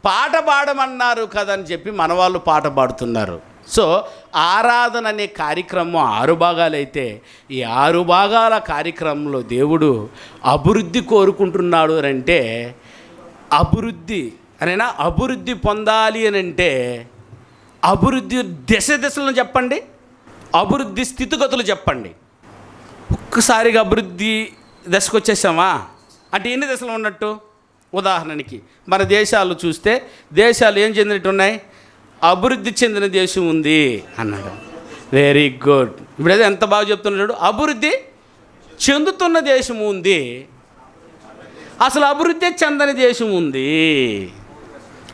పాట పాడమన్నారు కదని చెప్పి మన వాళ్ళు పాట పాడుతున్నారు. సో ఆరాధన అనే కార్యక్రమం 6 భాగాలైతే ఈ 6 భాగాల కార్యక్రమంలో దేవుడు అభివృద్ధి కోరుకుంటున్నాడు అని అంటే, అభివృద్ధి అనేనా అభివృద్ధి పొందాలి అని అంటే అభివృద్ధి దశలను చెప్పండి, అభివృద్ధి స్థితిగతులు చెప్పండి. ఒక్కసారిగా అభివృద్ధి దశకు వచ్చేసామా అంటే ఎన్ని దశలు ఉన్నట్టు? ఉదాహరణకి మన దేశాలు చూస్తే దేశాలు ఏం చెందినట్టు ఉన్నాయి? అభివృద్ధి చెందిన దేశం ఉంది అన్నాడు. Very good. ఇప్పుడైతే ఎంత బాగా చెప్తున్నాడు, అభివృద్ధి చెందుతున్న దేశం ఉంది, అసలు అభివృద్ధి చెందని దేశం ఉంది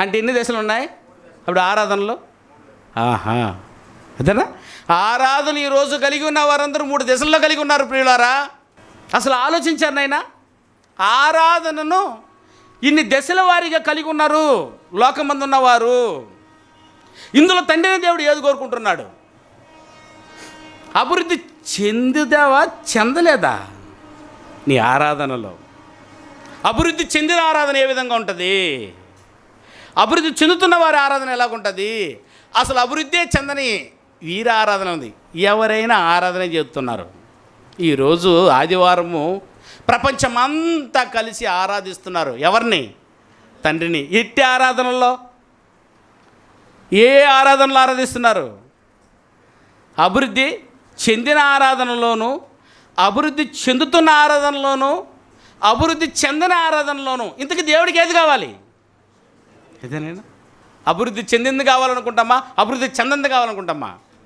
అంటే ఎన్ని దశలు ఉన్నాయి అప్పుడు ఆరాధనలో? అదేనా ఆరాధన ఈరోజు కలిగి ఉన్న వారందరూ 3 దశల్లో కలిగి ఉన్నారు ప్రియులారా. అసలు ఆలోచించారు నాయనా, ఆరాధనను ఇన్ని దశల వారీగా కలిగి ఉన్నారు లోకమందు ఉన్నవారు. ఇందులో తండ్రిని దేవుడు ఏది కోరుకుంటున్నాడు? అభివృద్ధి చెందుదావా చెందలేదా? నీ ఆరాధనలో అభివృద్ధి చెందిన ఆరాధన ఏ విధంగా ఉంటుంది? అభివృద్ధి చెందుతున్న వారి ఆరాధన ఎలాగుంటుంది? అసలు అభివృద్ధి చెందని వీరి ఆరాధన ఉంది. ఎవరైనా ఆరాధన చేస్తున్నారు. ఈరోజు ఆదివారము ప్రపంచమంతా కలిసి ఆరాధిస్తున్నారు. ఎవరిని? తండ్రిని. ఎట్టి ఆరాధనలో, ఏ ఆరాధనలో ఆరాధిస్తున్నారు? అభివృద్ధి చెందిన ఆరాధనలోను, అభివృద్ధి చెందుతున్న ఆరాధనలోను, అభివృద్ధి చెందిన ఆరాధనలోను. ఇంతకీ దేవుడికి ఏది కావాలి? ఇదేనేనా? అభివృద్ధి చెందింది కావాలనుకుంటామా? అభివృద్ధి చెందింది కావాలనుకుంటామా?